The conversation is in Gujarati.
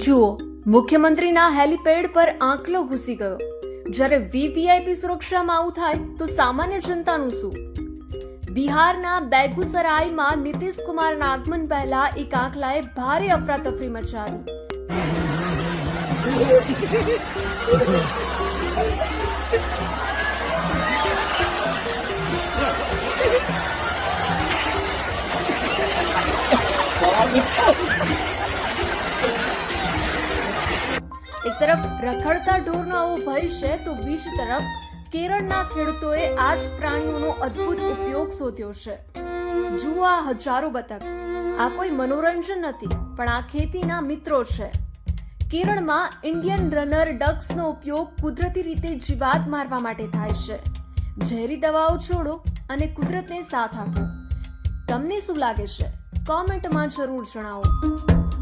જુઓ, મુખ્યમંત્રીના હેલિપેડ પર આંકલો ઘૂસી ગયો. જ્યારે વીવીઆઈપી સુરક્ષામાં આવું થાય તો સામાન્ય જનતાનું શું? બિહારના બેગુસરાયમાં નીતિશ કુમારના આગમન પહેલા એક આંકલાએ ભારે અફરાતફરી મચાવી. એક તરફ રખડતા ઢોરનો આવો ભય છે તો બીજી તરફ કેરળના ખેડૂતોએ આ જ પ્રાણીઓનો અદ્ભુત ઉપયોગ શોધ્યો છે. જુઓ, આ હજારો બતક. આ કોઈ મનોરંજન નથી, પણ આ ખેતીના મિત્રો છે. કેરળમાં ઇન્ડિયન રનર ડક્સનો ઉપયોગ કુદરતી રીતે જીવાત મારવા માટે થાય છે. ઝેરી દવાઓ છોડો અને કુદરતને સાથ આપો. તમને શું લાગે છે? કોમેન્ટમાં જરૂર જણાવો.